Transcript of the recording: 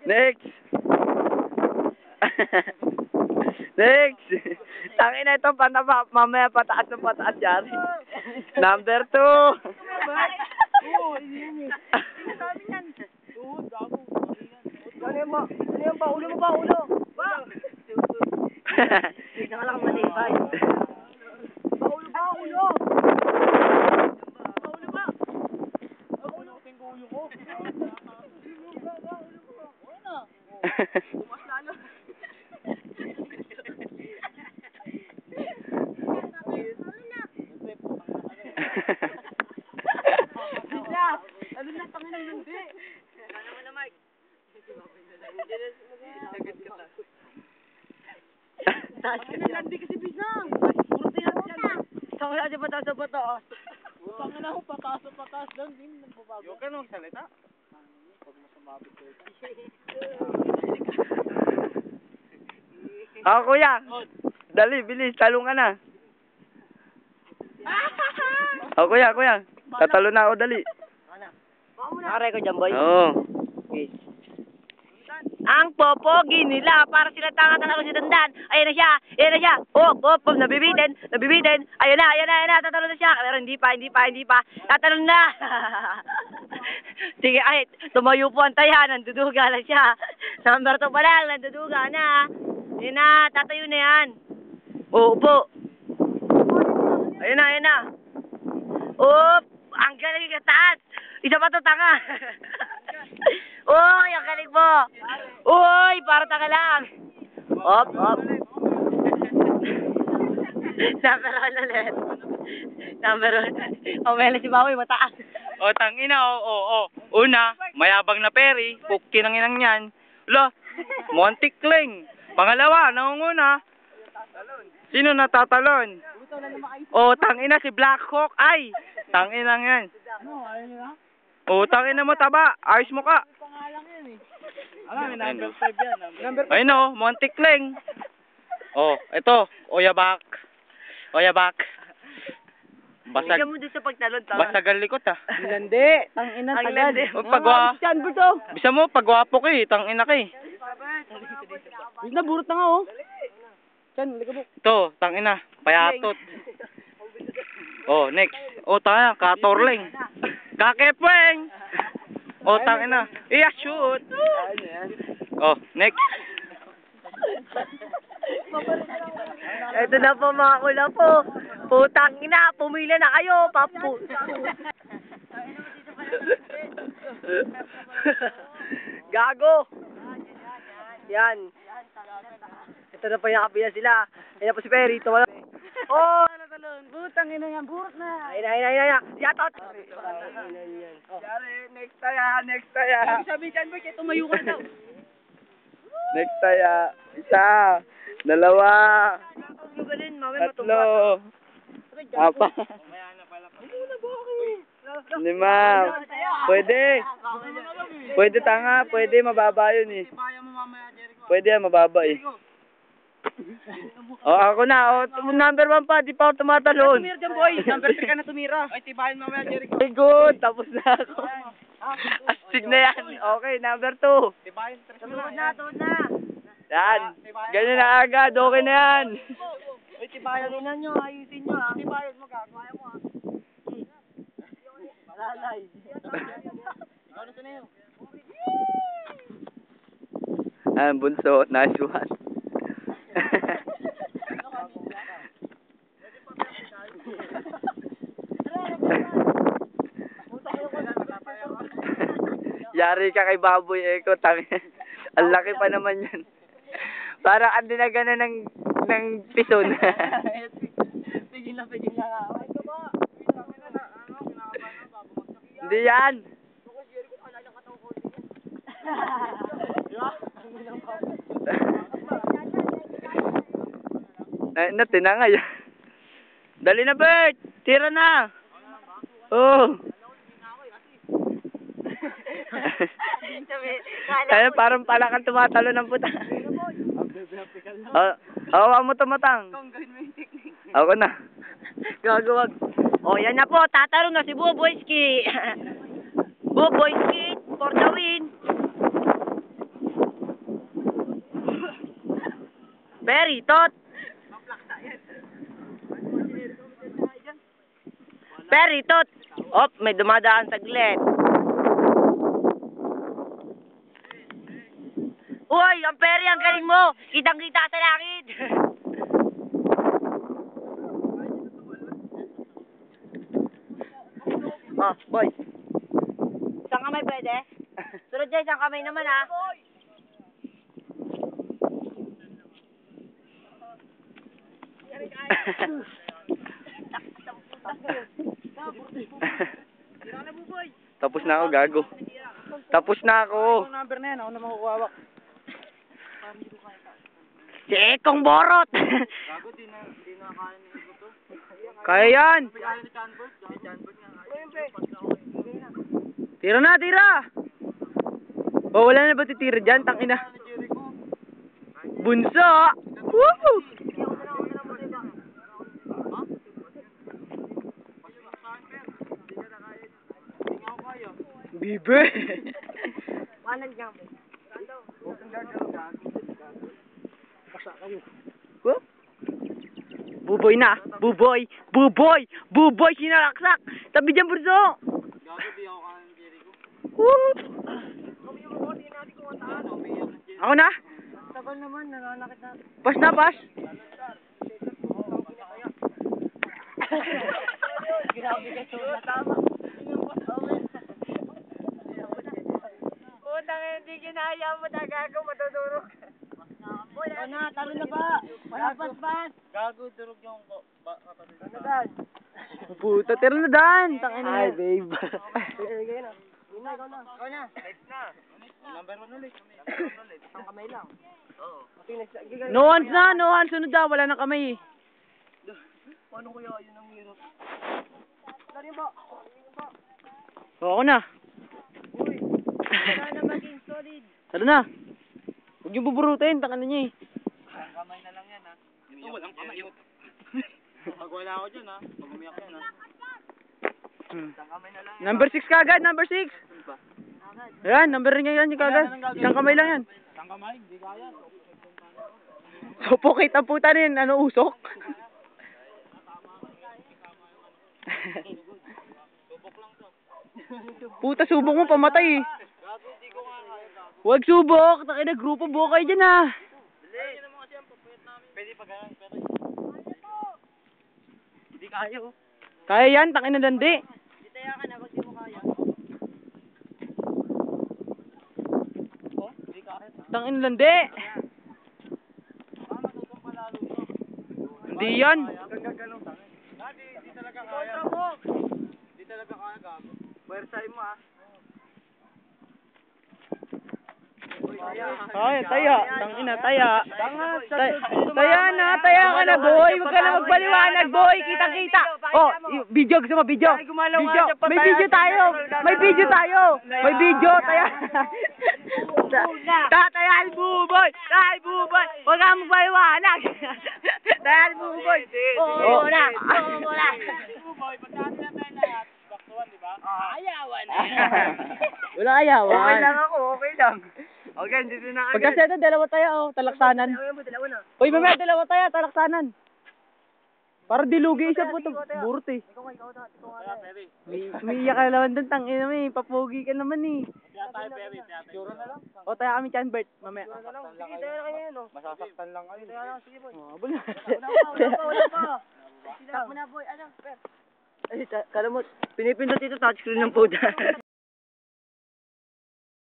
Next. Next. Tangin na ito, mamaya pataas ng pataas, Yari. Number 2. Oo, yun eh. Sabi niyan. Oo, gago. Ano yan ba? Ano yan ba? Ulo mo ba? Ulo? Ba? Hindi ka lang malibay. Ulo ba? Ulo? Ulo ba? Ulo ko tingko ulo ko. Ulo ba? Ulo ko. Oo na. Bumas lalo. Ano na, tangin ng hindi. Ano mo na, Mike? Sagad ka ta. Taas ka na, hindi kasi bisang. Puro tiyas yan. Tangin na, pataas sa pataas. Tangin na, pataas sa pataas lang. Hindi nagbabago. Yung ka nung salita? Pag masamabit ko. Kuya. Dali, bilis. Talong ka na. Kuya. Tatalo na ako, dali. Nakaray ko dyan, boy. Oo. Okay. Ang popogi nila, para sila tanga-tanga si Dandan. Ayan na siya. Oh, nabibitin. Ayan na, tatalo na siya. Pero hindi pa. Tatalo na. Sige, ay, tumayo po ang taya, nanduduga na siya. Number 2 pa lang, nanduduga na. Ayan na, tatayo na yan. Oh, upo. Ayan na. Oh, ang galing ka taas. Isa pa to, tanga. Uy, ang galing mo. Uy, para tanga lang. Op. Number 1. Umela si Bawi, mataas. Tangina, Una, mayabang na peri. Puki ng inang yan. Montikling. Pangalawa, nangunguna. Sino natatalon? Tangina si Black Hawk. Ay, tangina yan. Tangina mo taba. Ayos mo ka. Alam, number 5 yan. Ayun o, Montikling. Ito, Oyabak. Basag. Bigyan mo doon sa pagtalon, tama. Basagan likot Landi. Tangina, Ang tagad. Pagwa. Bito. Bisa mo, pagwapo ka tangina ka Bis na, burot na nga, oh. Chan, halika mo. Ito, tangina, payatot. Next. Tangina, katorling. Kakepweng. Tangina. Shoot. Next. Ito na po mga kulapo. Putang ina, pumila na kayo, papu. Gago. Yan. Ito na po yung kapiyan sila. Ayan po si Perry. Talon. Putang ina yan, burot na. Ayun. Yatot. Next taya. Sabi dyan, boy, kaya tumayo ka daw. Next taya. Isa. Dalawa. Tatlo. Apat. 5. Pwede tanga. Pwede mababa yun Pwede yan, mababa ako na. Number 1 pa. Di pa ako tumatalon. Tumira dyan, boy. Number 3 ka na tumira. Ay, tibahin mamaya, Jericho. Very good. Tapos na ako. Astig na yan. Okay, number 2. Tibahin, tuloy na. Yan. Ganyan na agad. Okay na yan. Uy, tibayan nyo, ayusin nyo, ha? Tibayan mo, gagawin mo, ha? Malalay. Ikaw na sa'yo. Bunso. Nice one. Yari ka kay Baboy Eko. Ang laki pa naman yan. Parang ang dinagana ng pison. Pigil na nga. Hindi yan. Tinanga yan. Dali na, Bert. Tira na. Kaya parang pala kang tumatalo ng puta. Hawa mo tumatang. Ako na. Gagawag. Yan na po. Tatarong na si Buboyski. Buboyski for the win. Perry, tot! Perry, tot! Op, may dumadaan saglit. Uy, ang Perry, ang galing mo! Kitang-kita sa langit! Oh, boy. Isang kamay pwede? Sunod dyan, isang kamay naman ha. Tapos na ako, gago. Tapos na ako. Number na yan, ako na makukuhawak. Si Ekong Borot! Gago, di na kaya ni Iko to. Kaya yan! Kaya ni Chanbert. Si Chanbert nga. Tira na, tira! Oh, wala na ba titira dyan? Tangina. Bunso! Woo! Bibe! Woo! Buboy na! Buboy! Buboy! Buboy! Sinalaksak! Tabi dyan, Bunso! Gago, di ako kaya ni Jericho. Woo! Ako na? Tagal naman, nananakit na. Pas na, pas! Grabe ka to. Tama. Utang, hindi kinaya mo na gago, matutulog. Na, talo na ba? Wala pas. Gago, durog yung kapatid. Ano dad? Puta, tira na dan! Tangina. Ay, babe. Ikaw na. Number 1 ulit. Isang kamay lang. Oo. No hands na, no hands. Sunod na, wala na kamay eh. Paano kaya yun ang hirap? Oo, ako na. Wala na maging solid. Tara na. Huwag niyo buburutin, tangina niya eh. Kamay na lang yan ha. Ito walang kamay. Pag wala ako dyan ha. Pag umiyak yan ha. Isang kamay na lang yan. Number 6 kagad, number 6. Ayan, number rin yan kagad. Isang kamay lang yan. Isang kamay? Hindi kaya. Sopokate ang puta rin, ano, usok? Puta, subok mo, pamatay eh. Gago, hindi ko nga kaya gago. Huwag subok, takina grupo, buo kayo dyan ah. Dali. Naman kasi ang papayat namin. Pwede pa ganun, pero... Hindi kaya oh. Kaya yan, takina dandi. Hindi tayo ka na, pag di mo kaya. Oh, hindi kaya. Tangina dandi. Matutong palalo mo. Hindi yan. Gagano. Hindi talaga kaya. Hindi talaga kaya gago. Puwersay mo ah. Ay, taya. Tangina, taya. Taya na, taya ka na, boy. Huwag ka na magpaliwanag, boy. Kita-kita. Oh, video, gusto mo, video? Video. May video tayo. May video tayo. May video, taya. Tatayan, buboy. Tay, buboy. Huwag ka magpaliwanag. Tayan, buboy. Oo na. Oo na. Boy, pagkati na tayo lahat. Baktuan, di ba? Ayawan na. Wala ayawan. Okay lang ako, okay lang. Okay, dito na agad. Pagkaseta, dalawa tayo, oh, talaksanan. Dalawa na. Uy, mamaya dalawa tayo, talaksanan. Para dilugi siya po, burot eh. Peri. Umiiyak ka naman doon, tangin naman eh, papugi ka naman eh. Kaya tayo, Peri. Sure na lang. O, tayo kami Chanbert, mamaya. Sige, tayo na kayo yun, oh. Masasaktan lang kayo. Sige, boy. Oh, abol na. Wala pa. Stop mo na, boy. Ano, Per? Ay, kalamot, pinipindot ito touchscreen ng puda.